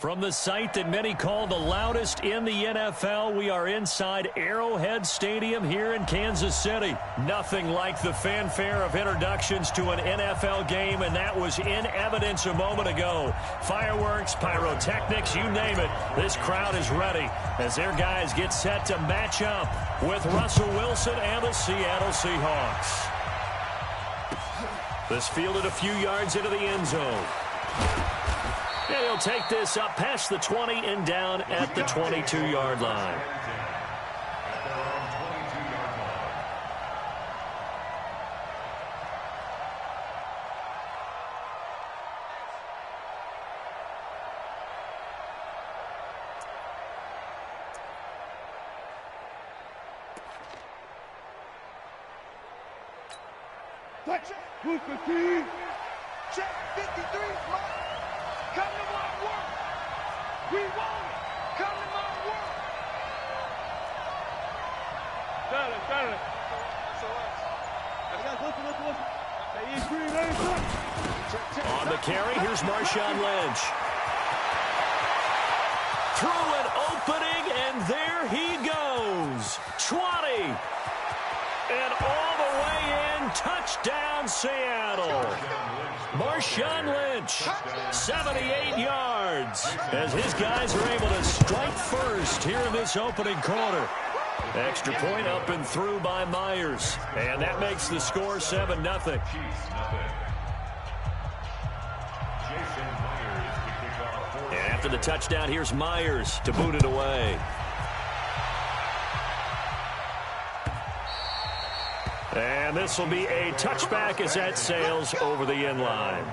From the site that many call the loudest in the NFL, we are inside Arrowhead Stadium here in Kansas City. Nothing like the fanfare of introductions to an NFL game, and that was in evidence a moment ago. Fireworks, pyrotechnics, you name it. This crowd is ready as their guys get set to match up with Russell Wilson and the Seattle Seahawks. This fielded a few yards into the end zone. And he'll take this up past the 20 and down at the 22-yard line. Check 53, come to my work. We want it. Come to my work. Dale. On the carry, here's Marshawn Lynch. Through an opening, and there he goes. 20. And all the way in, touchdown Seattle. Marshawn Lynch, 78 yards, as his guys are able to strike first here in this opening quarter. Extra point up and through by Myers, and that makes the score 7-0. And after the touchdown, here's Myers to boot it away. And this will be a touchback as that sails over the end line.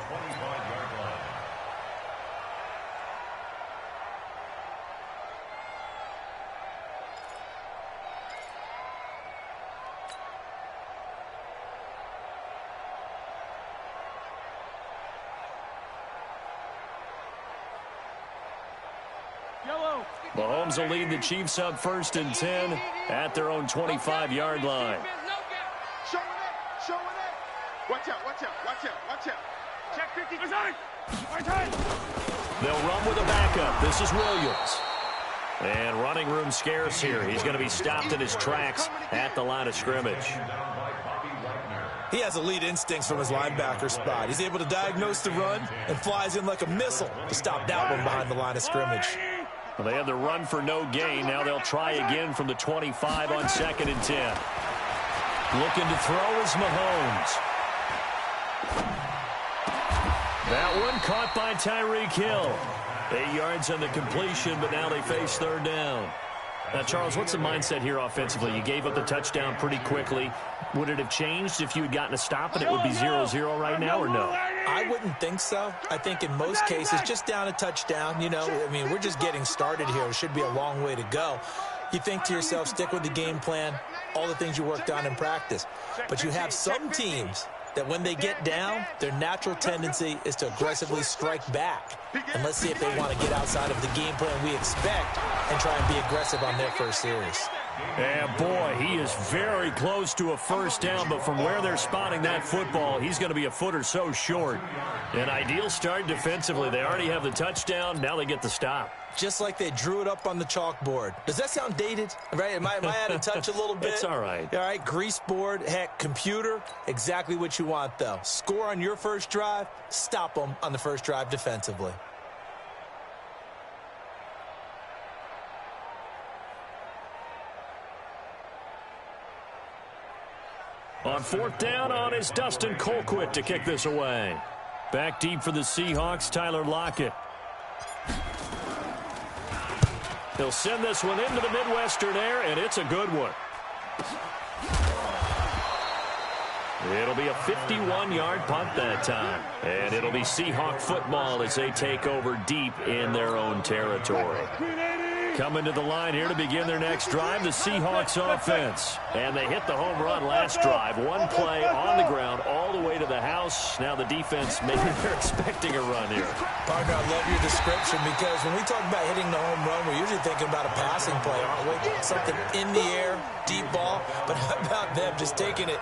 Mahomes will lead the Chiefs up 1st and 10 at their own 25-yard line. Show it. Watch out. Check 50. They'll run with a backup. This is Williams. And running room scarce here. He's going to be stopped in his tracks at the line of scrimmage. He has elite instincts from his linebacker spot. He's able to diagnose the run and flies in like a missile to stop that one behind the line of scrimmage. Well, they had the run for no gain. Now they'll try again from the 25 on 2nd and 10. Looking to throw is Mahomes. That one caught by Tyreek Hill. 8 yards on the completion, but now they face 3rd down. Now, Charles, what's the mindset here offensively? You gave up the touchdown pretty quickly. Would it have changed if you had gotten a stop and it would be 0-0 right now, or no? I wouldn't think so. I think in most cases, just down a touchdown, we're just getting started here. It should be a long way to go. You think to yourself, stick with the game plan, all the things you worked on in practice. But you have some teams that when they get down, their natural tendency is to aggressively strike back. And let's see if they want to get outside of the game plan we expect and try and be aggressive on their first series. And boy, he is very close to a 1st down, but from where they're spotting that football, he's going to be a foot or so short. An ideal start defensively. They already have the touchdown. Now they get the stop. Just like they drew it up on the chalkboard. Does that sound dated? Right? Am I out of touch a little bit? It's all right. All right, grease board, heck, computer, exactly what you want, though. Score on your first drive, stop them on the first drive defensively. On 4th down, on is Dustin Colquitt to kick this away. Back deep for the Seahawks, Tyler Lockett. He'll send this one into the Midwestern air, and it's a good one. It'll be a 51-yard punt that time. And it'll be Seahawk football as they take over deep in their own territory. Coming to the line here to begin their next drive, the Seahawks offense. And they hit the home run last drive. One play on the ground all the way to the house. Now the defense, maybe they're expecting a run here. Partner, I love your description because when we talk about hitting the home run, we're usually thinking about a passing play, aren't we? Something in the air, deep ball. But how about them just taking it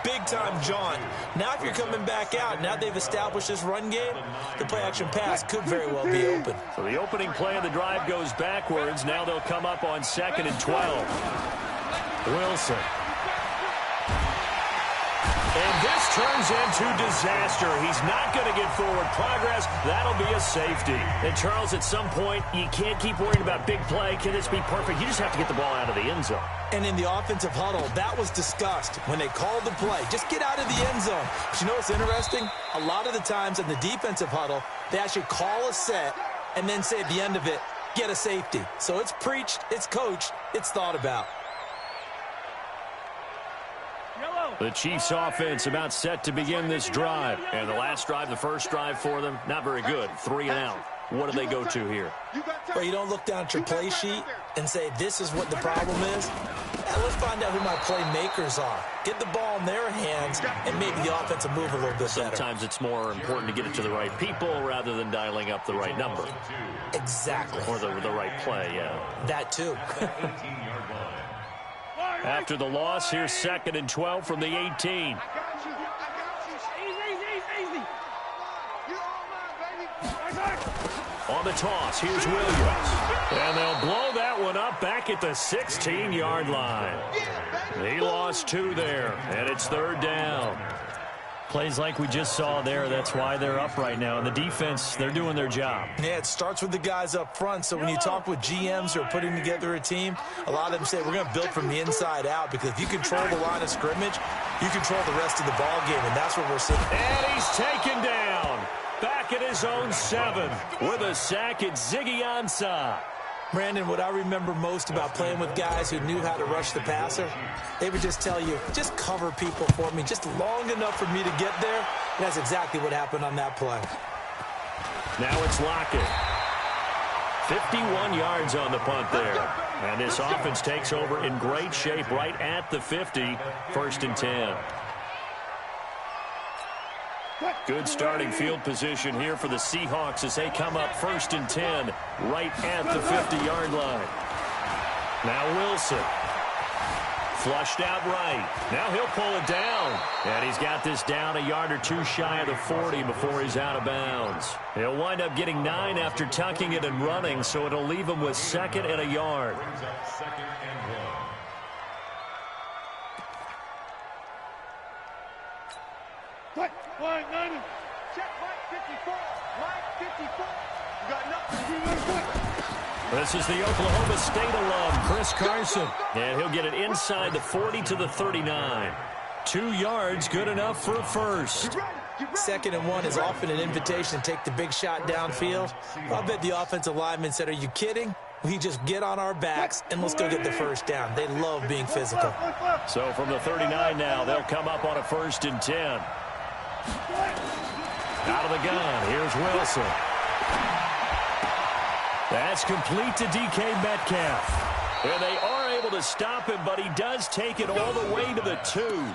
Big-time jaunt. Now if you're coming back out, now they've established this run game, the play-action pass could very well be open. So the opening play of the drive goes backwards. Now they'll come up on 2nd and 12. Wilson. And this turns into disaster. He's not going to get forward progress. That'll be a safety. And, Charles, at some point, you can't keep worrying about big play. Can this be perfect? You just have to get the ball out of the end zone. And in the offensive huddle, that was discussed when they called the play. Just get out of the end zone. But you know what's interesting? A lot of the times in the defensive huddle, they actually call a set and then say at the end of it, get a safety. So it's preached, it's coached, it's thought about. The Chiefs offense about set to begin this drive. And the last drive, the first drive for them, not very good. 3 and out. What do they go to here? Well, you don't look down at your play sheet and say, this is what the problem is. Now, let's find out who my playmakers are. Get the ball in their hands, and maybe the offense will move a little bit better. Sometimes it's more important to get it to the right people rather than dialing up the right number. Exactly. Or the right play, yeah. That too. After the loss, here's 2nd and 12 from the 18. I got you. Easy. You're all mine, baby. On the toss, here's Williams. And they'll blow that one up back at the 16-yard line. He lost 2 there, and it's 3rd down. Plays like we just saw there, that's why they're up right now. And the defense, they're doing their job. Yeah, it starts with the guys up front. So when you talk with GMs who are putting together a team, a lot of them say we're going to build from the inside out, because if you control the line of scrimmage, you control the rest of the ball game, and that's what we're seeing. And he's taken down. Back at his own 7 with a sack at Ziggy Ansah. Brandon, what I remember most about playing with guys who knew how to rush the passer, they would just tell you, just cover people for me, just long enough for me to get there. And that's exactly what happened on that play. Now it's Lockett. 51 yards on the punt there. And this offense takes over in great shape right at the 50, 1st and 10. Good starting field position here for the Seahawks as they come up 1st and 10 right at the 50-yard line. Now Wilson. Flushed out right. Now he'll pull it down. And he's got this down a yard or 2 shy of the 40 before he's out of bounds. He'll wind up getting 9 after tucking it and running, so it'll leave him with 2nd and a yard. Line 90. Check line 54. Line 54. You got nothing. This is the Oklahoma State alum, Chris Carson. And he'll get it inside the 40 to the 39. 2 yards, good enough for a first. 2nd and 1 is often an invitation to take the big shot downfield. I bet the offensive lineman said, are you kidding? We just get on our backs and let's go get the first down. They love being physical. So from the 39 now, they'll come up on a 1st and 10. Out of the gun, here's Wilson. That's complete to DK Metcalf. And they are able to stop him, but he does take it all the way to the 2.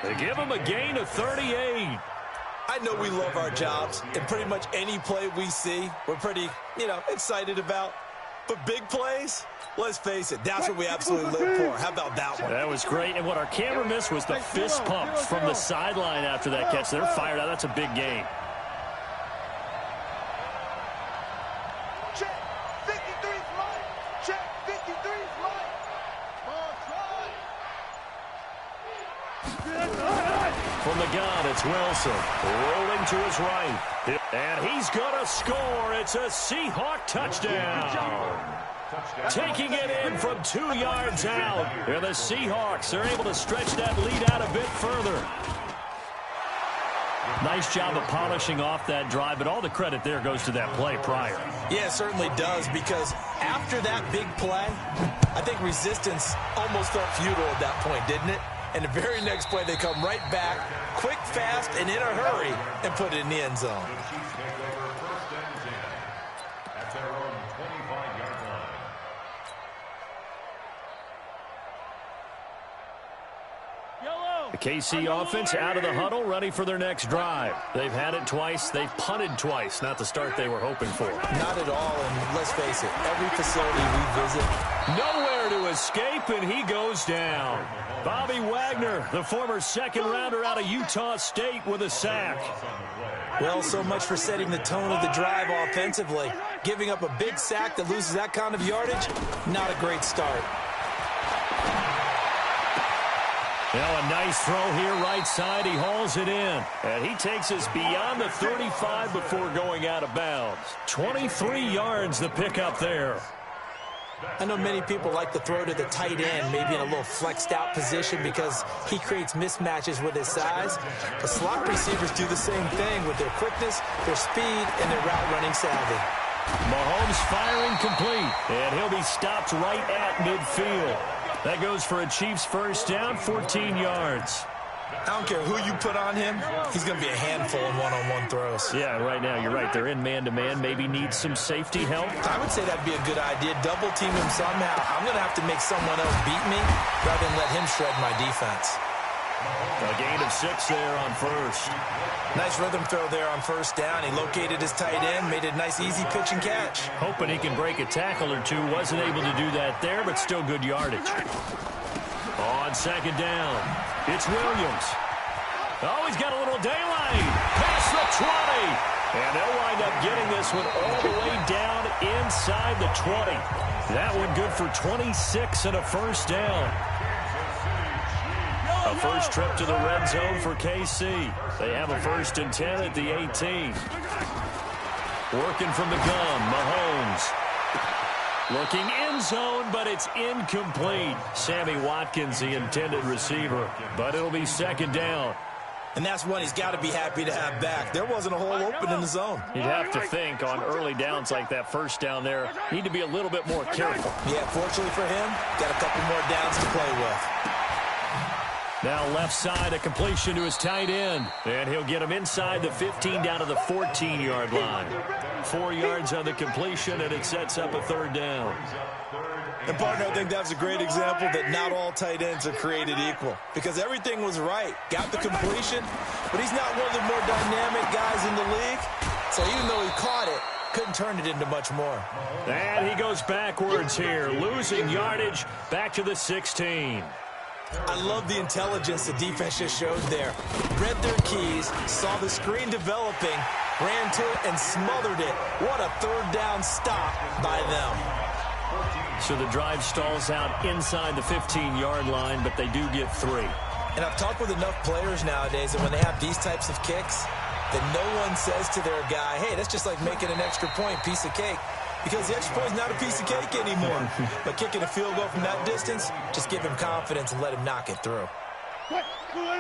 They give him a gain of 38. I know we love our jobs, and pretty much any play we see, we're pretty, excited about. But big plays, let's face it, that's what we absolutely live for. How about that one? That was great, and what our camera missed was the fist pumps from the sideline after that catch. They're fired out. That's a big gain. Check 53's mine. Check 53's mine. From the gun, it's Wilson. Rolling to his right. And he's going to score. It's a Seahawk touchdown. Taking it in from 2 yards out. And the Seahawks are able to stretch that lead out a bit further. Nice job of polishing off that drive, but all the credit there goes to that play prior. Yeah, it certainly does, because after that big play, I think resistance almost felt futile at that point, didn't it? And the very next play, they come right back, quick, fast, and in a hurry, and put it in the end zone. The KC offense out of the huddle, ready for their next drive. They've had it twice. They've punted twice. Not the start they were hoping for. Not at all, and let's face it, every facility we visit, nowhere to escape, and he goes down. Bobby Wagner, the former second-rounder out of Utah State, with a sack. Well, so much for setting the tone of the drive offensively. Giving up a big sack that loses that kind of yardage, not a great start. Now a nice throw here right side. He hauls it in. And he takes us beyond the 35 before going out of bounds. 23 yards the pickup there. I know many people like to throw to the tight end, maybe in a little flexed out position because he creates mismatches with his size. But slot receivers do the same thing with their quickness, their speed, and their route running savvy. Mahomes firing complete, and he'll be stopped right at midfield. That goes for a Chiefs first down, 14 yards. I don't care who you put on him, he's going to be a handful in one-on-one throws. Yeah, right now, you're right. They're in man-to-man. Maybe need some safety help. I would say that'd be a good idea. Double team him somehow. I'm going to have to make someone else beat me rather than let him shred my defense. A gain of 6 there on first. Nice rhythm throw there on first down. He located his tight end, made a nice easy pitch and catch. Hoping he can break a tackle or two. Wasn't able to do that there, but still good yardage. On second down, it's Williams. Oh, he's got a little daylight. Past the 20. And they'll wind up getting this one all the way down inside the 20. That one good for 26 and a first down. A first trip to the red zone for KC. They have a 1st and 10 at the 18. Working from the gun, Mahomes. Looking end zone, but it's incomplete. Sammy Watkins, the intended receiver. But it'll be second down. And that's one he's got to be happy to have back. There wasn't a hole open in the zone. You'd have to think on early downs like that first down there, need to be a little bit more careful. Yeah, fortunately for him, got a couple more downs to play with. Now left side, a completion to his tight end. And he'll get him inside the 15 down to the 14-yard line. 4 yards on the completion, and it sets up a third down. And, partner, I think that's a great example that not all tight ends are created equal. Because everything was right. Got the completion, but he's not one of the more dynamic guys in the league. So even though he caught it, couldn't turn it into much more. And he goes backwards here, losing yardage back to the 16. I love the intelligence the defense just showed there. Read their keys, saw the screen developing, ran to it, and smothered it. What a third down stop by them. So the drive stalls out inside the 15-yard line, but they do get 3. And I've talked with enough players nowadays that when they have these types of kicks, that no one says to their guy, hey, that's just like making an extra point, piece of cake. Because the extra point is not a piece of cake anymore. But kicking a field goal from that distance, just give him confidence and let him knock it through.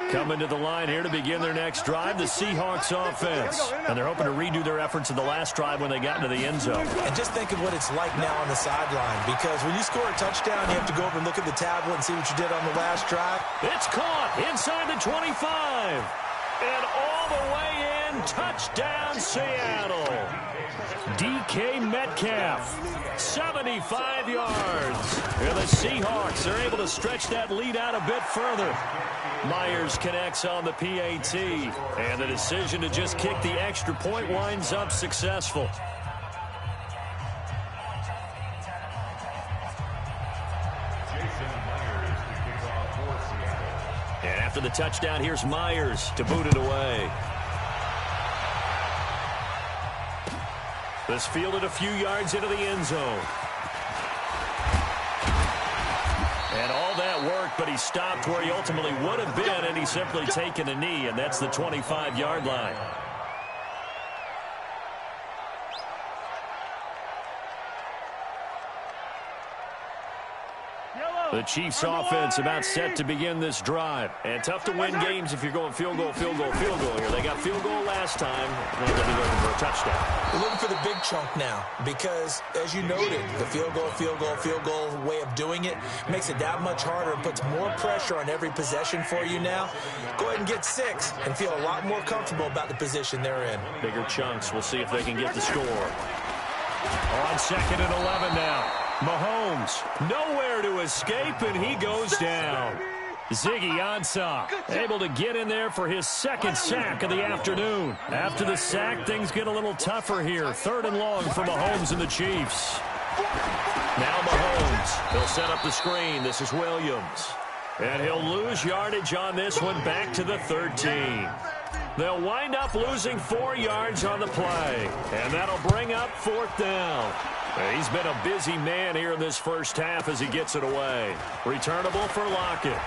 Coming to the line here to begin their next drive, the Seahawks offense. And they're hoping to redo their efforts in the last drive when they got into the end zone. And just think of what it's like now on the sideline. Because when you score a touchdown, you have to go over and look at the tablet and see what you did on the last drive. It's caught inside the 25. And all the way in, touchdown Seattle. DK Metcalf, 75 yards. And the Seahawks are able to stretch that lead out a bit further. Myers connects on the PAT. And the decision to just kick the extra point winds up successful. And after the touchdown, here's Myers to boot it away. This fielded a few yards into the end zone. And all that work, but he stopped where he ultimately would have been, and he's simply taken a knee, and that's the 25-yard line. The Chiefs offense about set to begin this drive. And tough to win games if you're going field goal, field goal, field goal here. They got field goal last time. They'll be looking for a touchdown. We're looking for the big chunk now because, as you noted, the field goal way of doing it makes it that much harder and puts more pressure on every possession for you now. Go ahead and get 6 and feel a lot more comfortable about the position they're in. Bigger chunks. We'll see if they can get the score. On 2nd and 11 now. Mahomes, nowhere to escape, and he goes down. Ziggy Ansah, able to get in there for his 2nd sack of the afternoon. After the sack, things get a little tougher here. 3rd and long for Mahomes and the Chiefs. Now Mahomes Seahawks. He'll set up the screen. This is Williams. And he'll lose yardage on this one back to the 13. They'll wind up losing 4 yards on the play. And that'll bring up 4th down. He's been a busy man here in this first half as he gets it away. Returnable for Lockett.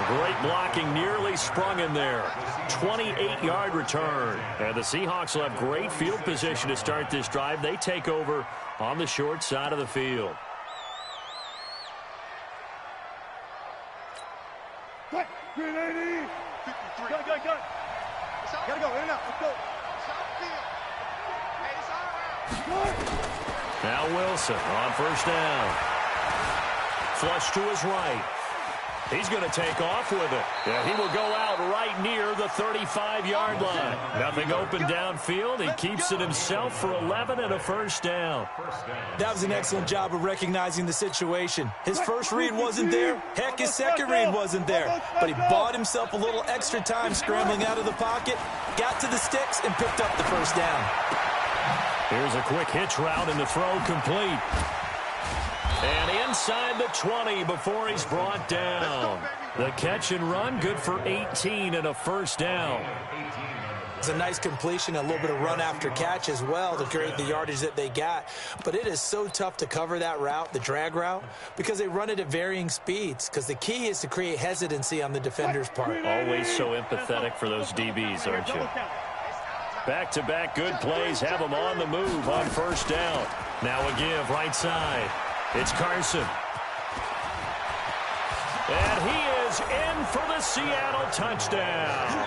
Great blocking, nearly sprung in there. 28-yard return. And the Seahawks will have great field position to start this drive. They take over on the short side of the field. Cut. Green 80. 53. Cut. Gotta go. In and out. Let's go. Now Wilson on first down. Flush to his right. He's going to take off with it. Yeah, he will go out right near the 35-yard line. Nothing open downfield. He keeps it himself for 11 and a first down. That was an excellent job of recognizing the situation. His first read wasn't there. Heck, his second read wasn't there. But he bought himself a little extra time scrambling out of the pocket, got to the sticks, and picked up the first down. Here's a quick hitch route, and the throw complete. And inside the 20 before he's brought down. The catch and run, good for 18 and a first down. It's a nice completion, a little bit of run after catch as well to create the yardage that they got. But it is so tough to cover that route, the drag route, because they run it at varying speeds. Because the key is to create hesitancy on the defender's part. Always so empathetic for those DBs, aren't you? Back-to-back good plays have them on the move on first down. Now a give right side. It's Carson. And he is in for the Seattle touchdown.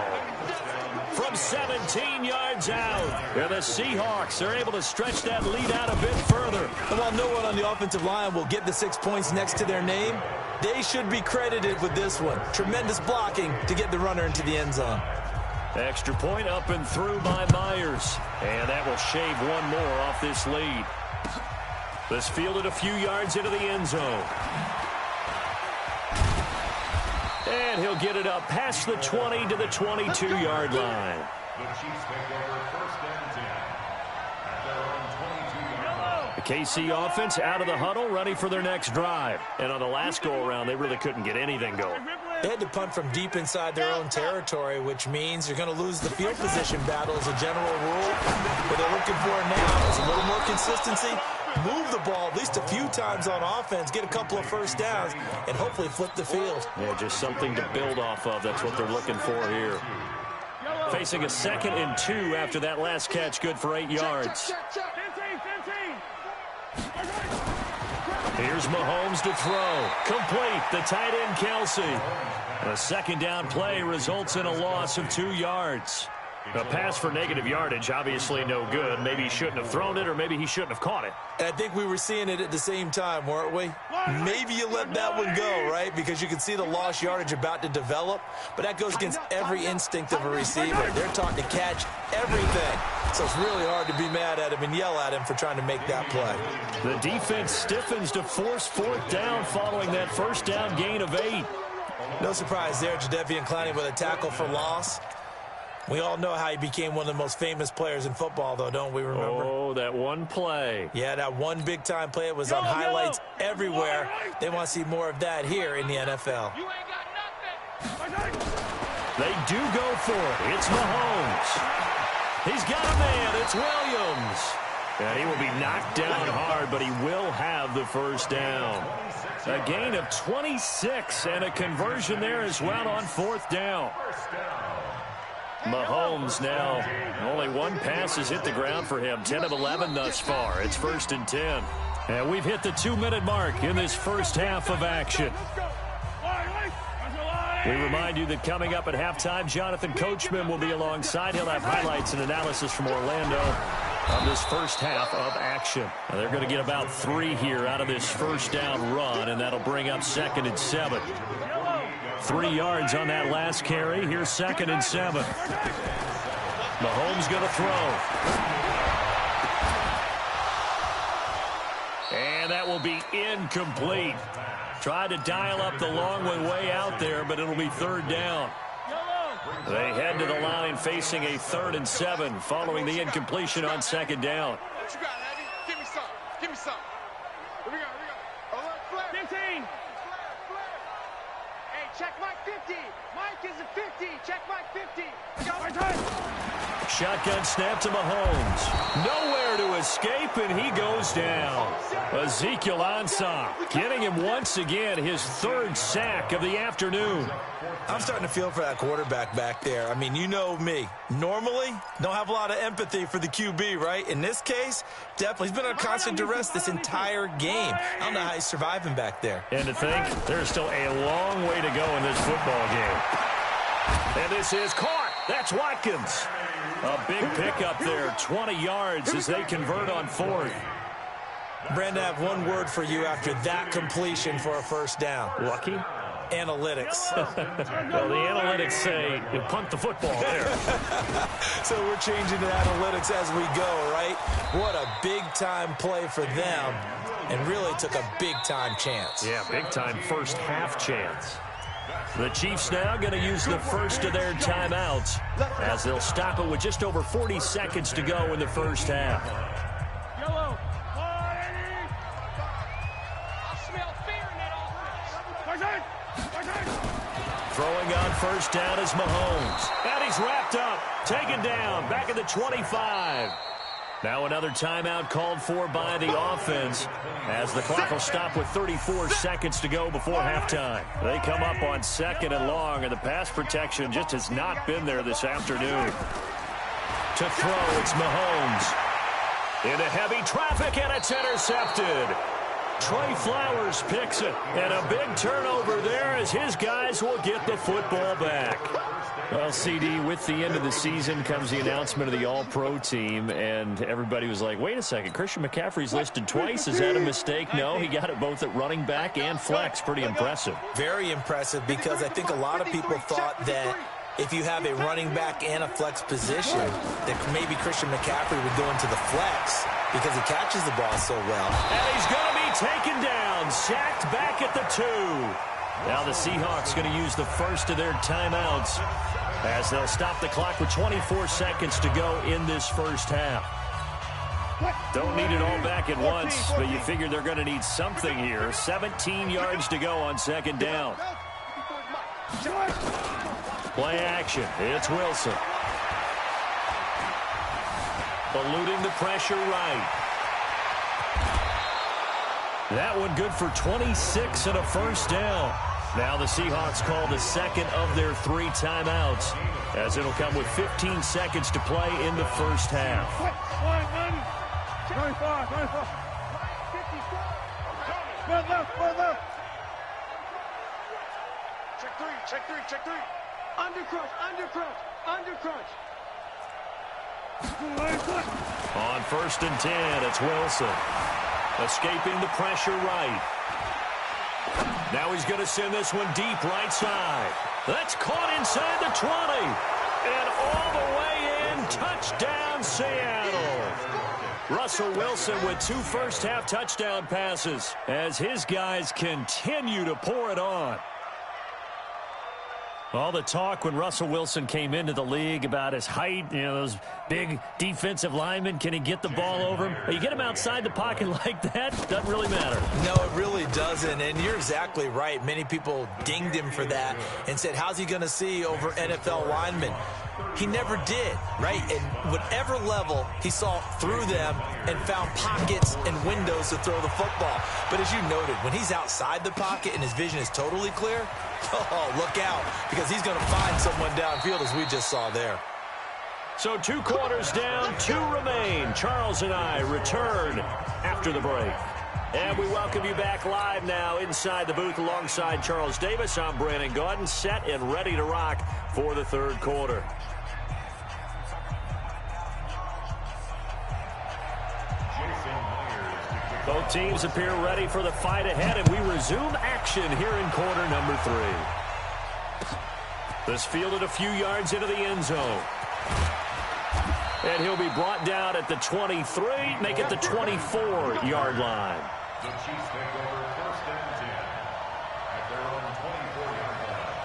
From 17 yards out. And the Seahawks are able to stretch that lead out a bit further. And while no one on the offensive line will get the 6 points next to their name, they should be credited with this one. Tremendous blocking to get the runner into the end zone. Extra point up and through by Myers. And that will shave one more off this lead. This fielded a few yards into the end zone. And he'll get it up past the 20 to the 22-yard line. The KC offense out of the huddle, ready for their next drive. And on the last go-around, they really couldn't get anything going. They had to punt from deep inside their own territory, which means you're going to lose the field position battle as a general rule. What they're looking for now is a little more consistency, move the ball at least a few times on offense, get a couple of first downs, and hopefully flip the field. Yeah, just something to build off of. That's what they're looking for here. Facing a 2nd and 2 after that last catch, good for 8 yards. Here's Mahomes to throw. Complete. The tight end, Kelsey. A second down play results in a loss of 2 yards. A pass for negative yardage, obviously no good. Maybe he shouldn't have thrown it, or maybe he shouldn't have caught it. And I think we were seeing it at the same time, weren't we? Maybe you let that one go, right? Because you can see the lost yardage about to develop. But that goes against every instinct of a receiver. They're taught to catch everything. So it's really hard to be mad at him and yell at him for trying to make that play. The defense stiffens to force 4th down following that first down gain of 8. No surprise there, Jadeveon Clowney with a tackle for loss. We all know how he became one of the most famous players in football, though, don't we remember? Oh, that one play. Yeah, that one big-time play. It was on highlights everywhere. They want to see more of that here in the NFL. They do go for it. It's Mahomes. He's got a man. It's Williams. And he will be knocked down hard, but he will have the first down. A gain of 26 and a conversion there as well on 4th down. Mahomes now, only one pass has hit the ground for him. 10 of 11 thus far. It's 1st and 10. And we've hit the 2-minute mark in this first half of action. We remind you that coming up at halftime, Jonathan Coachman will be alongside. He'll have highlights and analysis from Orlando on this first half of action. Now they're going to get about 3 here out of this first down run, and that'll bring up 2nd and 7. 3 yards on that last carry. Here's 2nd and 7. Mahomes going to throw. And that will be incomplete. Tried to dial up the long one way out there, but it'll be 3rd down. They head to the line facing a 3rd and 7 following the incompletion on 2nd down. something. Here we go. Alert, flare. 15. Hey, check Mike 50. Mike is a 50. Check Mike 50. Shotgun snap to Mahomes. Nowhere to escape, and he goes down. Ezekiel Ansah getting him once again his third sack of the afternoon. I'm starting to feel for that quarterback back there. I mean, you know me. Normally, don't have a lot of empathy for the QB, right? In this case, definitely. He's been under constant duress this entire game. I don't know how he's surviving back there. And to think, there's still a long way to go in this football game. And this is caught. That's Watkins. A big pickup there, 20 yards as they convert on fourth. Brandon, I have one word for you after that completion for a first down. Lucky? Analytics. Well, the analytics say you punt the football there. So we're changing to analytics as we go, right? What a big-time play for them, and really took a big-time chance. Yeah, big-time first half chance. The Chiefs now going to use the first of their timeouts as they'll stop it with just over 40 seconds to go in the first half. Yellow. I smell fear in that offense. Throwing on first down is Mahomes. And he's wrapped up, taken down, back at the 25. Now another timeout called for by the offense as the clock will stop with 34 seconds to go before halftime. They come up on second and long, and the pass protection just has not been there this afternoon. To throw, it's Mahomes. Into heavy traffic, and it's intercepted. Trey Flowers picks it, and a big turnover there as his guys will get the football back. Well, CD, with the end of the season comes the announcement of the All-Pro team, and everybody was like, wait a second, Christian McCaffrey's listed twice. Is that a mistake? No, he got it both at running back and flex. Pretty impressive. Very impressive, because I think a lot of people thought that if you have a running back and a flex position, that maybe Christian McCaffrey would go into the flex because he catches the ball so well. And he's going to be taken down, sacked back at the 2. Now the Seahawks going to use the first of their timeouts as they'll stop the clock with 24 seconds to go in this first half. Don't need it all back at once, but you figure they're going to need something here. 17 yards to go on second down. Play action. It's Wilson. Eluding the pressure right. That one good for 26 and a first down. Now the Seahawks call the second of their 3 timeouts as it'll come with 15 seconds to play in the first half. 25. Left. Check three. Under crunch. On first and 10, it's Wilson. Escaping the pressure right. Now he's going to send this one deep right side. That's caught inside the 20. And all the way in, touchdown Seattle. Russell Wilson with 2 first-half touchdown passes as his guys continue to pour it on. All the talk when Russell Wilson came into the league about his height, you know, those big defensive linemen, can he get the ball over him? You get him outside the pocket like that, doesn't really matter. No, it really doesn't, and you're exactly right. Many people dinged him for that and said, how's he going to see over NFL linemen? He never did, right? At whatever level, he saw through them and found pockets and windows to throw the football. But as you noted, when he's outside the pocket and his vision is totally clear, oh, look out, because he's going to find someone downfield, as we just saw there. So 2 quarters down, 2 remain. Charles and I return after the break. And we welcome you back live now inside the booth alongside Charles Davis. I'm Brandon Gaudin, set and ready to rock for the third quarter. Both teams appear ready for the fight ahead, and we resume action here in quarter number 3. This fielded a few yards into the end zone. And he'll be brought down at the 23, make it the 24-yard line. The Chiefs take over first and 10 at their own 24-yard line.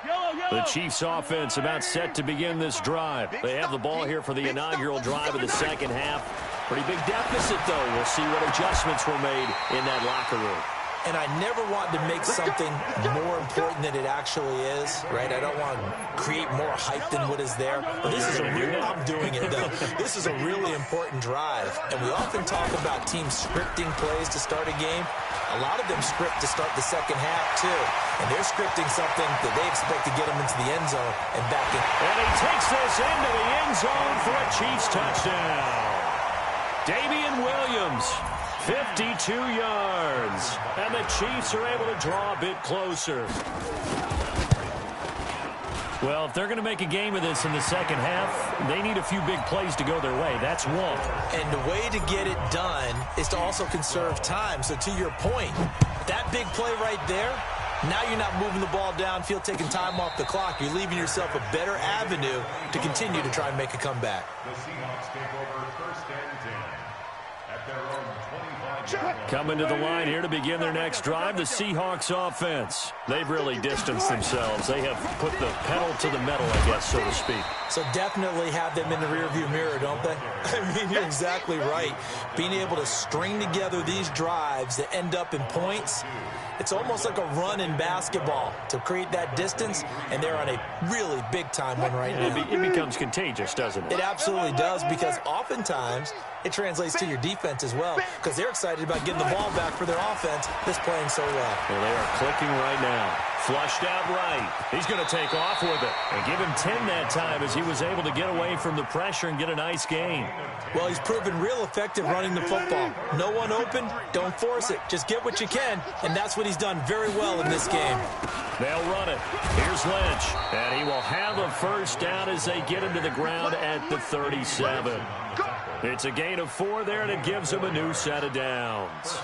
Yellow. The Chiefs offense about set to begin this drive. They have the ball here for the inaugural drive of the second half. Pretty big deficit, though. We'll see what adjustments were made in that locker room. And I never want to make something more important than it actually is, right? I don't want to create more hype than what is there. But this is a real, I'm doing it, though. This is a really important drive. And we often talk about teams scripting plays to start a game. A lot of them script to start the second half, too. And they're scripting something that they expect to get them into the end zone and back in. And he takes this into the end zone for a Chiefs touchdown. Damian Williams, 52 yards. And the Chiefs are able to draw a bit closer. Well, if they're going to make a game of this in the second half, they need a few big plays to go their way. That's one. And the way to get it done is to also conserve time. So to your point, that big play right there, now you're not moving the ball downfield, taking time off the clock. You're leaving yourself a better avenue to continue to try and make a comeback. The Seahawks take over 1st and 10 at their own 25-yard line. Coming to the line here to begin their next drive, the Seahawks offense. They've really distanced themselves. They have put the pedal to the metal, I guess, so to speak. So definitely have them in the rearview mirror, don't they? I mean, you're exactly right. Being able to string together these drives that end up in points, it's almost like a run in basketball to create that distance, and they're on a really big-time one right now. It becomes contagious, doesn't it? It absolutely does, because oftentimes it translates to your defense as well, because they're excited about getting the ball back for their offense that's playing so well. Well, they are clicking right now. Flushed out right. He's going to take off with it. And give him 10 that time as he was able to get away from the pressure and get a nice gain. Well, he's proven real effective running the football. No one open, don't force it. Just get what you can, and that's what he's done very well in this game. They'll run it. Here's Lynch, and he will have a first down as they get him to the ground at the 37. It's a gain of 4 there, and it gives him a new set of downs.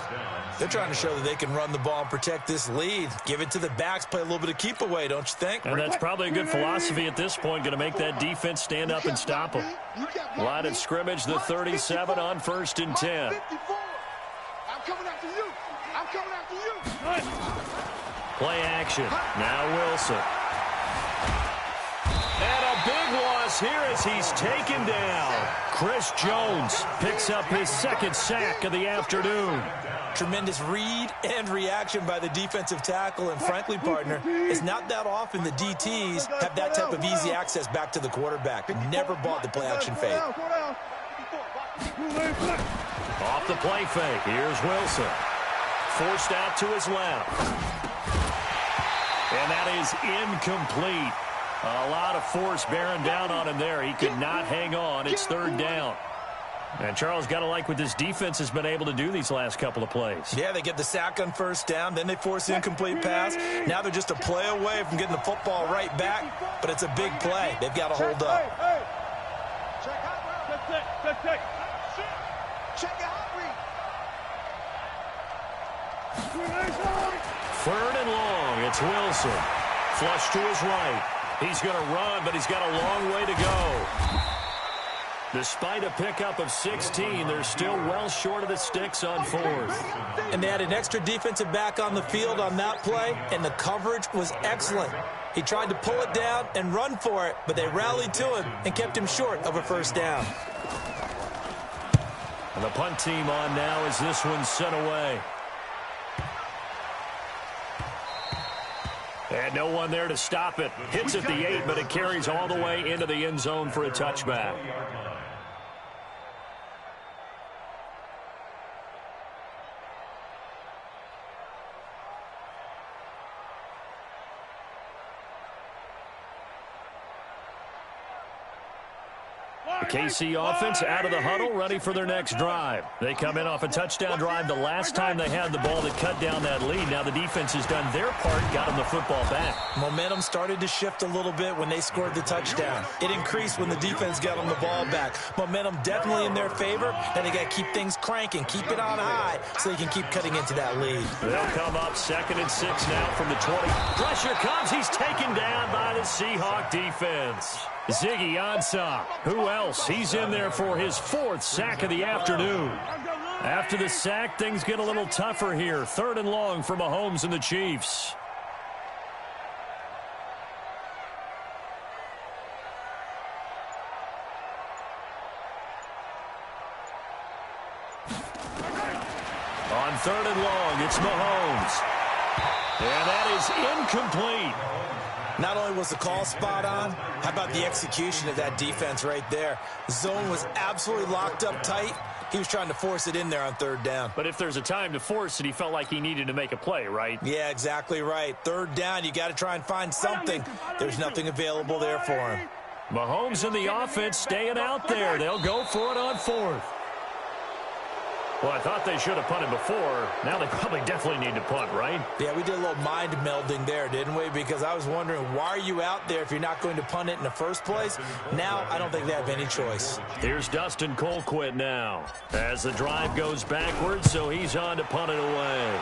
They're trying to show that they can run the ball and protect this lead. Give it to the backs, play a little bit of keep away, don't you think? And that's probably a good philosophy at this point, going to make that defense stand up and stop them. Line of scrimmage, the 37 on 1st and 10. I'm coming after you. I'm coming after you. Play action. Now Wilson. And a big loss here as he's taken down. Chris Jones picks up his 2nd sack of the afternoon. Tremendous read and reaction by the defensive tackle, and frankly, partner, it's not that often the DTs have that type of easy access back to the quarterback. Never bought the play action fake. Off the play fake. Here's Wilson. Forced out to his left. And that is incomplete. A lot of force bearing down on him there. He could not hang on. It's 3rd down. And Charles, got to like what this defense has been able to do these last couple of plays. Yeah, they get the sack on 1st down, then they force the incomplete pass. Now they're just a play away from getting the football right back, but it's a big play. They've got to hold up. Third and long. It's Wilson. Flush to his right. He's going to run, but he's got a long way to go. Despite a pickup of 16, they're still well short of the sticks on 4th. And they had an extra defensive back on the field on that play, and the coverage was excellent. He tried to pull it down and run for it, but they rallied to him and kept him short of a first down. And the punt team on now as this one's sent away. And no one there to stop it. Hits at the 8, but it carries all the way into the end zone for a touchback. KC offense out of the huddle, ready for their next drive. They come in off a touchdown drive the last time they had the ball that cut down that lead. Now the defense has done their part, got them the football back. Momentum started to shift a little bit when they scored the touchdown. It increased when the defense got them the ball back. Momentum definitely in their favor, and they got to keep things cranking, keep it on high so they can keep cutting into that lead. They'll come up 2nd and 6 now from the 20. Pressure comes. He's taken down by the Seahawk defense. Ziggy Ansah. Who else? He's in there for his 4th sack of the afternoon. After the sack, things get a little tougher here. 3rd and long for Mahomes and the Chiefs. On 3rd and long, it's Mahomes. And that is incomplete. Not only was the call spot on, how about the execution of that defense right there? The zone was absolutely locked up tight. He was trying to force it in there on 3rd down. But if there's a time to force it, he felt like he needed to make a play, right? Yeah, exactly right. 3rd down, you got to try and find something. There's nothing available there for him. Mahomes and the offense staying out there. They'll go for it on 4th. Well, I thought they should have punted before. Now they probably definitely need to punt, right? Yeah, we did a little mind melding there, didn't we? Because I was wondering, why are you out there if you're not going to punt it in the first place? Now, I don't think they have any choice. Here's Dustin Colquitt now as the drive goes backwards, so he's on to punt it away.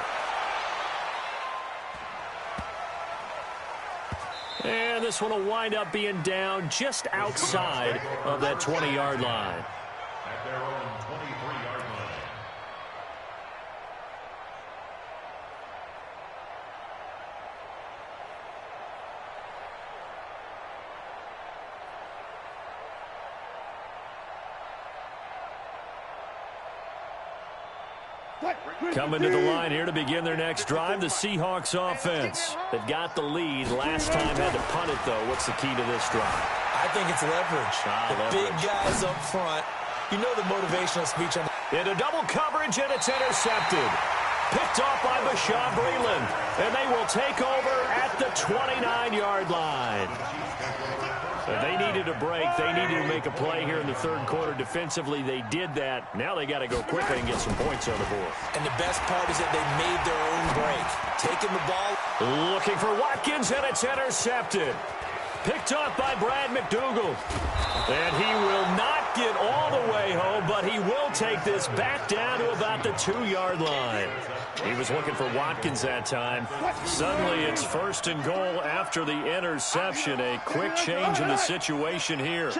And this one will wind up being down just outside of that 20-yard line. At their own 23-yard line. Coming to the line here to begin their next drive, the Seahawks offense. They've got the lead. Last time had to punt it, though. What's the key to this drive? I think it's leverage. Big guys up front. You know the motivational speech on Into double coverage, and it's intercepted. Picked off by Bashaud Breeland. And they will take over at the 29-yard line. They needed a break. They needed to make a play here in the 3rd quarter. Defensively, they did that. Now they got to go quickly and get some points on the board. And the best part is that they made their own break. Taking the ball. Looking for Watkins, and it's intercepted. Picked off by Brad McDougal. And he will not get all the way home, but he will take this back down to about the 2-yard line. He was looking for Watkins that time. Suddenly it's 1st and goal after the interception. A quick change in the situation here.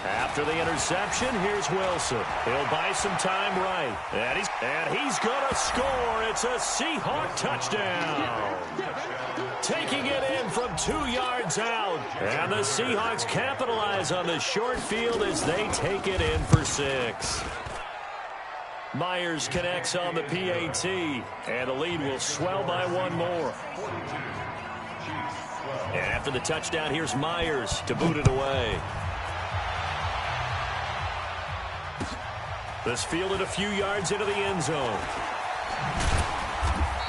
After the interception, here's Wilson. He'll buy some time right. And he's going to score. It's a Seahawk touchdown. Taking it in from 2 yards out. And the Seahawks capitalize on the short field as they take it in for 6. Myers connects on the PAT, and the lead will swell by 1 more. And after the touchdown, here's Myers to boot it away. This fielded a few yards into the end zone.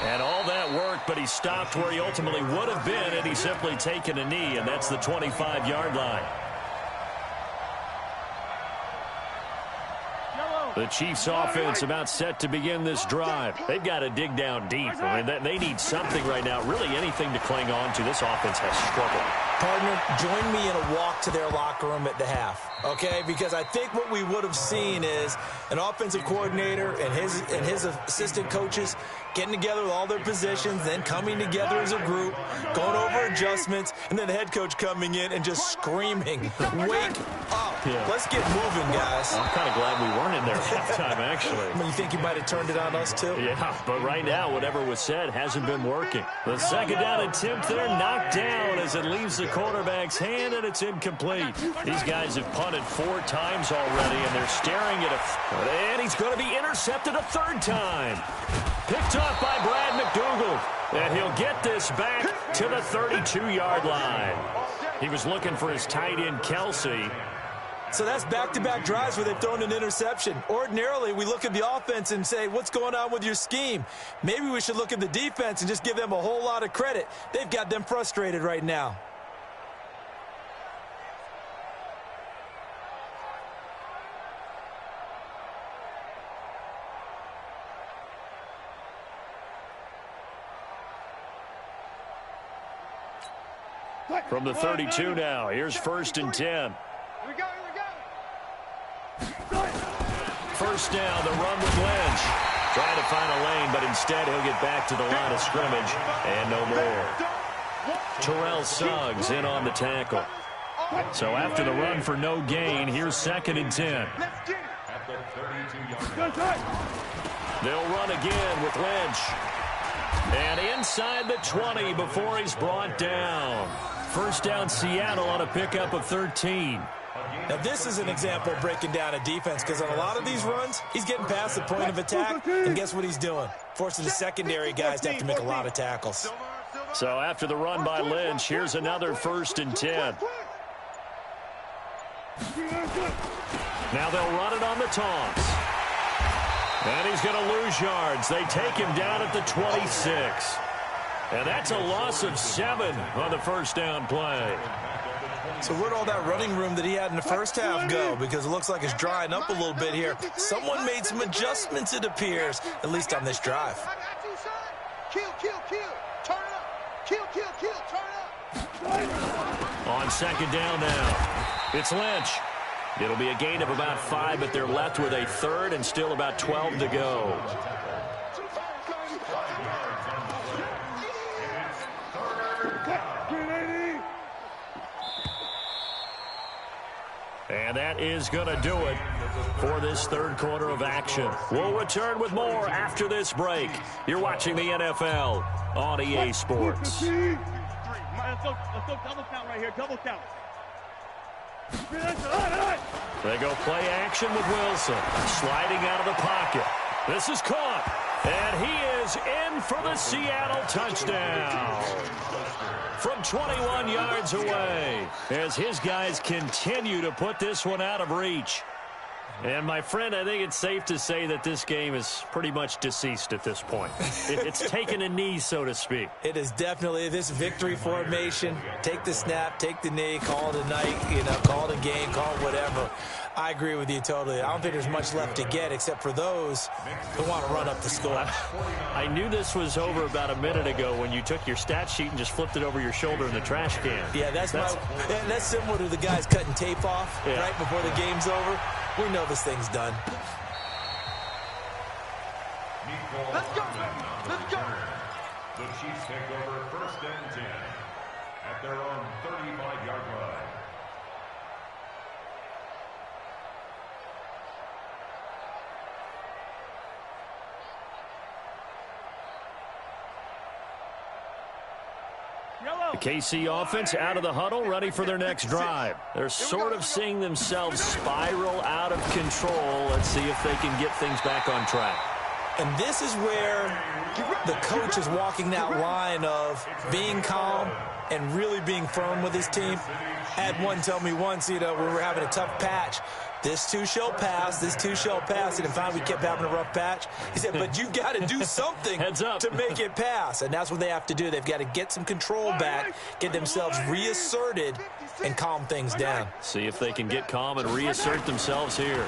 And all that worked, but he stopped where he ultimately would have been had he simply taken a knee, and that's the 25-yard line. The Chiefs offense about set to begin this drive. They've got to dig down deep. I mean, they need something right now, really anything to cling on to. This offense has struggled. Partner, join me in a walk to their locker room at the half, okay? Because I think what we would have seen is an offensive coordinator and his assistant coaches getting together with all their positions, then coming together as a group, going over adjustments, and then the head coach coming in and just screaming, wake up. Yeah. Let's get moving, guys. I'm kind of glad we weren't in there at halftime, actually. I mean, you think you might have turned it on us, too? Yeah, but right now, whatever was said hasn't been working. The 2nd down attempt there knocked down as it leaves the quarterback's hand, and it's incomplete. These guys have punted 4 times already, and they're staring at and he's going to be intercepted a 3rd time. Picked off by Brad McDougal, and he'll get this back to the 32-yard line. He was looking for his tight end, Kelsey. So that's back-to-back drives where they've thrown an interception. Ordinarily, we look at the offense and say, what's going on with your scheme? Maybe we should look at the defense and just give them a whole lot of credit. They've got them frustrated right now. From the 32 now, here's 1st and 10. Here we go. 1st down, the run with Lynch. Trying to find a lane, but instead he'll get back to the line of scrimmage and no more. Terrell Suggs in on the tackle. So after the run for no gain, here's 2nd and 10. They'll run again with Lynch. And inside the 20 before he's brought down. 1st down Seattle on a pickup of 13. Now, this is an example of breaking down a defense because on a lot of these runs, he's getting past the point of attack, and guess what he's doing? Forcing the secondary guys to have to make a lot of tackles. So after the run by Lynch, here's another 1st and 10. Now they'll run it on the toss. And he's going to lose yards. They take him down at the 26. And that's a loss of 7 on the 1st down play. So where'd all that running room that he had in the first half go? Because it looks like it's drying up a little bit here. Someone made some adjustments, it appears, at least on this drive. I got you, son. Kill, kill, kill. Turn it up. Kill, kill, kill. Turn it up. On 2nd down now, it's Lynch. It'll be a gain of about 5, but they're left with a 3rd and still about 12 to go. And that is going to do it for this 3rd quarter of action. We'll return with more after this break. You're watching the NFL on EA Sports. Let's go double count right here. Double count. They go play action with Wilson. Sliding out of the pocket. This is caught. And he is in for the Seattle touchdown. From 21 yards away, as his guys continue to put this one out of reach. And, my friend, I think it's safe to say that this game is pretty much deceased at this point. It's taken a knee, so to speak. It is definitely this victory formation. Take the snap, take the knee, call it a night, call it a game, call it whatever. I agree with you totally. I don't think there's much left to get except for those who want to run up the score. I knew this was over about a minute ago when you took your stat sheet and just flipped it over your shoulder in the trash can. Yeah, that's similar to the guys cutting tape off right before the game's over. We know this thing's done. Let's go. Let's go. The Chiefs take over 1st and 10 at their own 35-yard line. The KC offense out of the huddle, ready for their next drive. They're sort of seeing themselves spiral out of control. Let's see if they can get things back on track. And this is where the coach is walking that line of being calm and really being firm with his team. Had one tell me once, we were having a tough patch. This too shall pass, this too shall pass. And finally we kept having a rough patch. He said, but you've got to do something to make it pass. And that's what they have to do. They've got to get some control back, get themselves reasserted, and calm things down. See if they can get calm and reassert themselves here.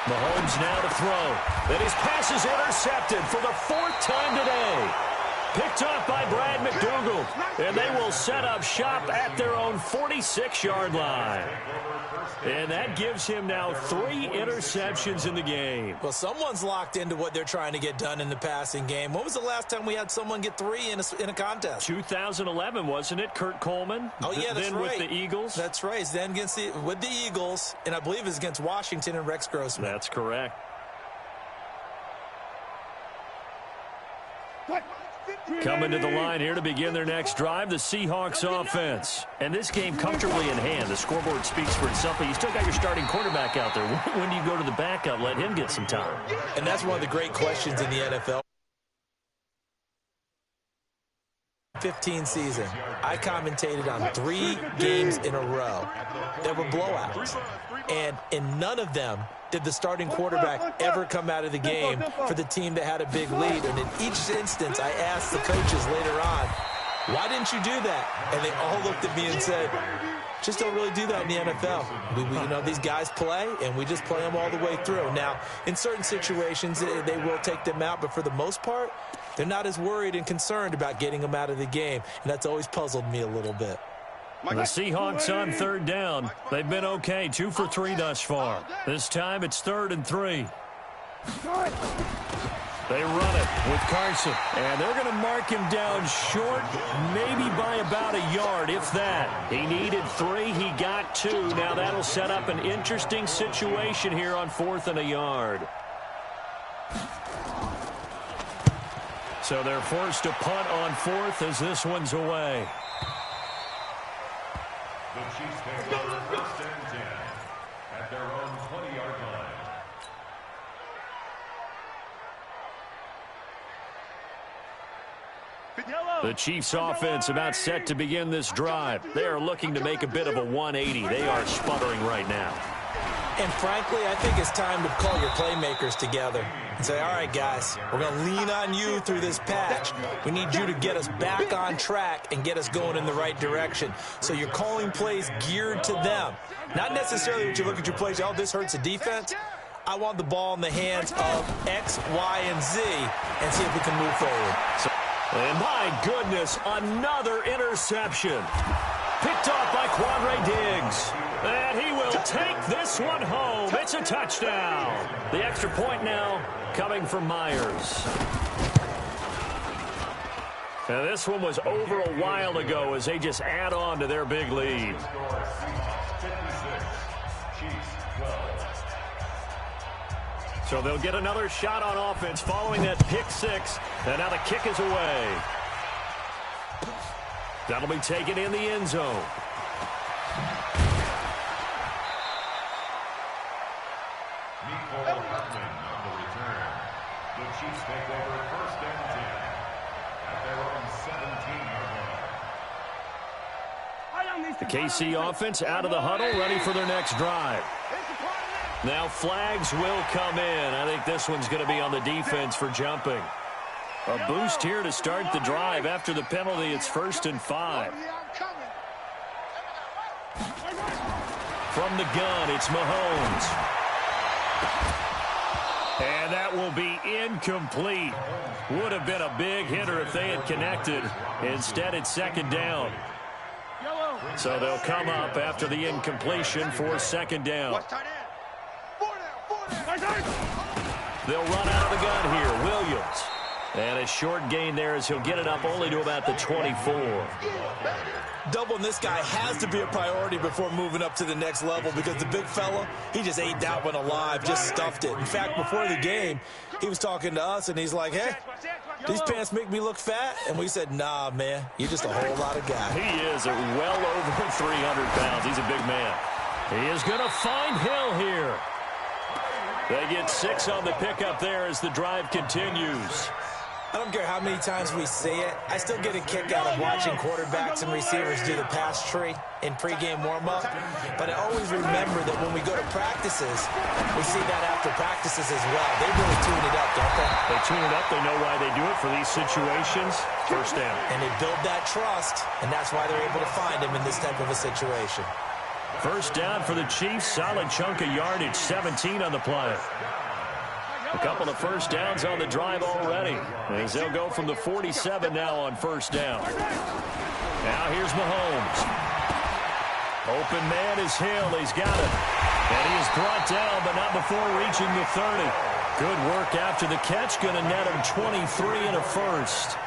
Mahomes now to throw. And his pass is intercepted for the 4th time today. Picked off by Brad McDougal. And they will set up shop at their own 46-yard line. And that gives him now 3 interceptions in the game. Well, someone's locked into what they're trying to get done in the passing game. When was the last time we had someone get 3 in a contest? 2011, wasn't it? Kurt Coleman. Oh, yeah, that's then right. With the Eagles. That's right. It's then with the Eagles, and I believe it's against Washington and Rex Grossman. That's correct. Coming to the line here to begin their next drive, the Seahawks offense. And this game comfortably in hand. The scoreboard speaks for itself, but you still got your starting quarterback out there. When do you go to the backup? Let him get some time. And that's one of the great questions in the NFL. 15 season, I commentated on 3 games in a row. There were blowouts. And in none of them did the starting quarterback ever come out of the game for the team that had a big lead. And in each instance, I asked the coaches later on, why didn't you do that? And they all looked at me and said, just don't really do that in the NFL. These guys play, and we just play them all the way through. Now, in certain situations, they will take them out, but for the most part, they're not as worried and concerned about getting them out of the game, and that's always puzzled me a little bit. The Seahawks on 3rd down. They've been okay, 2 for 3 thus far. This time it's 3rd and 3. They run it with Carson, and they're going to mark him down short, maybe by about a yard, if that. He needed 3, he got 2. Now that'll set up an interesting situation here on 4th and a yard. So they're forced to punt on 4th as this one's away. The Chiefs take over 1st and 10 The Chiefs offense about set to begin this drive. They are looking to make a bit of a 180. They are sputtering right now. And frankly, I think it's time to call your playmakers together and say, all right, guys, we're going to lean on you through this patch. We need you to get us back on track and get us going in the right direction. So you're calling plays geared to them. Not necessarily when you look at your plays, oh, this hurts the defense. I want the ball in the hands of X, Y, and Z and see if we can move forward. And my goodness, another interception. Picked off by Quandre Diggs. And he will take this one home. It's a touchdown. The extra point now coming from Myers. Now this one was over a while ago as they just add on to their big lead. So they'll get another shot on offense following that pick six. And now the kick is away. That'll be taken in the end zone. The Chiefs take over first and 10 at their own 17-yard line. The KC offense out of the huddle, ready for their next drive. Now flags will come in. I think this one's going to be on the defense for jumping. A boost here to start the drive. After the penalty, it's 1st and 5. From the gun, it's Mahomes. And that will be incomplete. Would have been a big hitter if they had connected. Instead, it's 2nd down. So they'll come up after the incompletion for 2nd down. They'll run out of the gun here. Williams. And a short gain there as he'll get it up only to about the 24. Doubling this guy has to be a priority before moving up to the next level because the big fella, he just ate that one alive, just stuffed it. In fact, before the game, he was talking to us, and he's like, hey, these pants make me look fat? And we said, nah, man, you're just a whole lot of guy. He is at well over 300 pounds. He's a big man. He is going to find Hill here. They get 6 on the pickup there as the drive continues. I don't care how many times we see it. I still get a kick out of watching quarterbacks and receivers do the pass tree in pregame warm-up. But I always remember that when we go to practices, we see that after practices as well. They really tune it up, don't they? They tune it up. They know why they do it for these situations. 1st down. And they build that trust, and that's why they're able to find him in this type of a situation. 1st down for the Chiefs. Solid chunk of yardage. 17 on the play. A couple of 1st downs on the drive already, as they'll go from the 47 now on 1st down. Now here's Mahomes. Open man is Hill. He's got it. And he is brought down, but not before reaching the 30. Good work after the catch. Going to net him 23 and a 1st.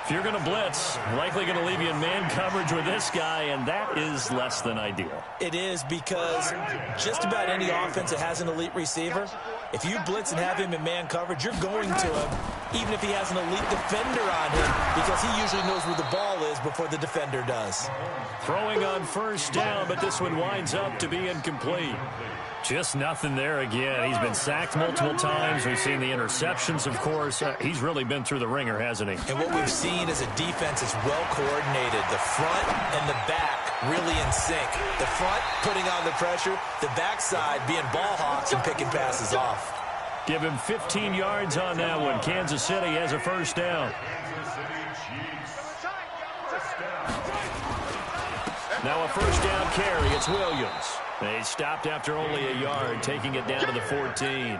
If you're going to blitz, likely going to leave you in man coverage with this guy, and that is less than ideal. It is because just about any offense that has an elite receiver, if you blitz and have him in man coverage, you're going to him, even if he has an elite defender on him, because he usually knows where the ball is before the defender does. Throwing on 1st down, but this one winds up to be incomplete. Just nothing there again. He's been sacked multiple times. We've seen the interceptions, of course. He's really been through the ringer, hasn't he? And what we've seen is a defense is well coordinated. The front and the back really in sync. The front putting on the pressure, the backside being ball hawks and picking passes off. Give him 15 yards on that one. Kansas City has a 1st down. Now a 1st down carry. It's Williams. They stopped after only a yard, taking it down to the 14.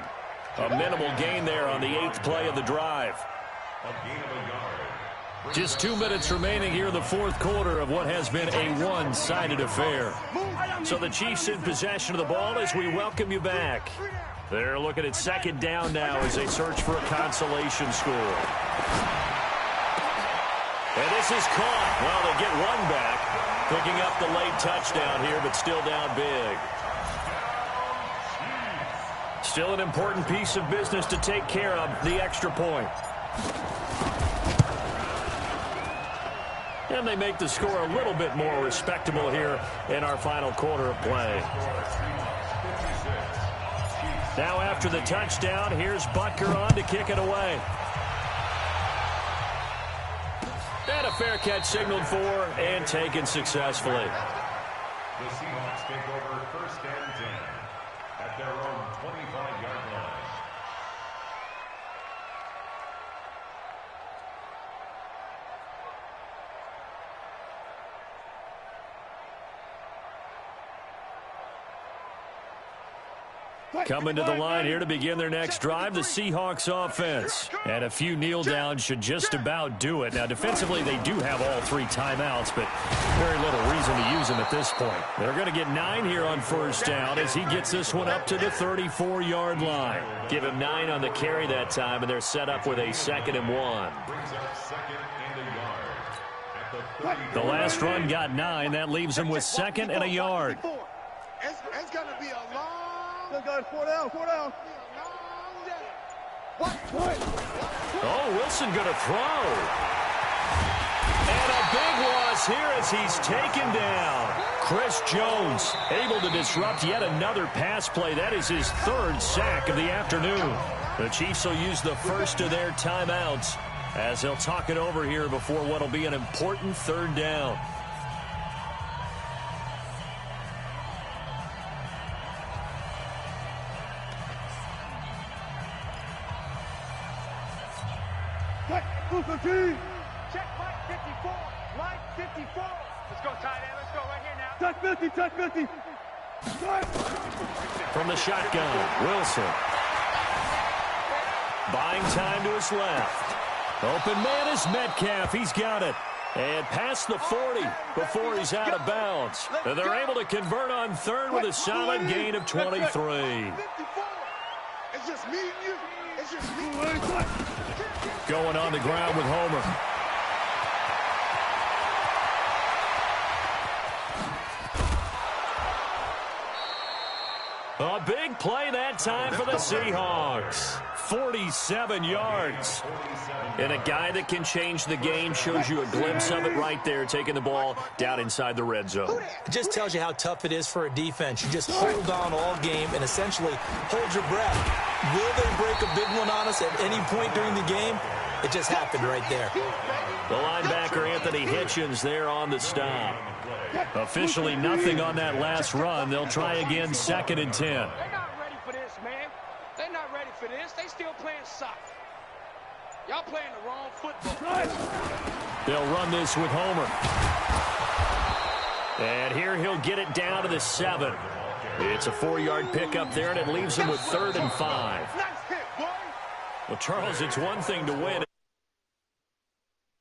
A minimal gain there on the 8th play of the drive. Just 2 minutes remaining here in the 4th quarter of what has been a one-sided affair. So the Chiefs in possession of the ball as we welcome you back. They're looking at 2nd down now as they search for a consolation score. And this is caught. Well, they get one back. Picking up the late touchdown here, but still down big. Still an important piece of business to take care of, the extra point. And they make the score a little bit more respectable here in our final quarter of play. Now after the touchdown, here's Butker on to kick it away. And a fair catch signaled for and taken successfully. The Seahawks take over 1st and 10 at their own 25-yard line. Coming to the line here to begin their next drive, the Seahawks offense. And a few kneel downs should just about do it. Now, defensively, they do have all 3 timeouts, but very little reason to use them at this point. They're going to get 9 here on 1st down as he gets this one up to the 34-yard line. Give him 9 on the carry that time, and they're set up with a 2nd and 1. The last run got 9. That leaves him with 2nd and a yard. It's going to be a long... Guys, 4 down, 4 down. Oh, Wilson going to throw. And a big loss here as he's taken down. Chris Jones able to disrupt yet another pass play. That is his 3rd sack of the afternoon. The Chiefs will use the first of their timeouts as they'll talk it over here before what will be an important 3rd down. Check Mike 54. Mike 54. Let's go, tight end. Let's go right here now. Touch 50, touch 50. From the shotgun, Wilson. Buying time to his left. Open man is Metcalf. He's got it. And past the 40 before he's out of bounds. And they're able to convert on 3rd with a solid gain of 23. 54. It's just me and you. It's just me and you. Going on the ground with Homer. A big play that time for the Seahawks. 47 yards. And a guy that can change the game shows you a glimpse of it right there, taking the ball down inside the red zone. It just tells you how tough it is for a defense. You just hold on all game and essentially hold your breath. Will they break a big one on us at any point during the game? It just happened right there. The linebacker, Anthony Hitchens, there on the stop. Officially nothing on that last run. They'll try again, 2nd and 10. They're not ready for this, man. They're not ready for this. They still playing soccer. Y'all playing the wrong football. They'll run this with Homer. And here he'll get it down to the 7. It's a 4-yard pickup there, and it leaves him with 3rd and 5. Nice hit, boy. Well, Charles, it's one thing to win.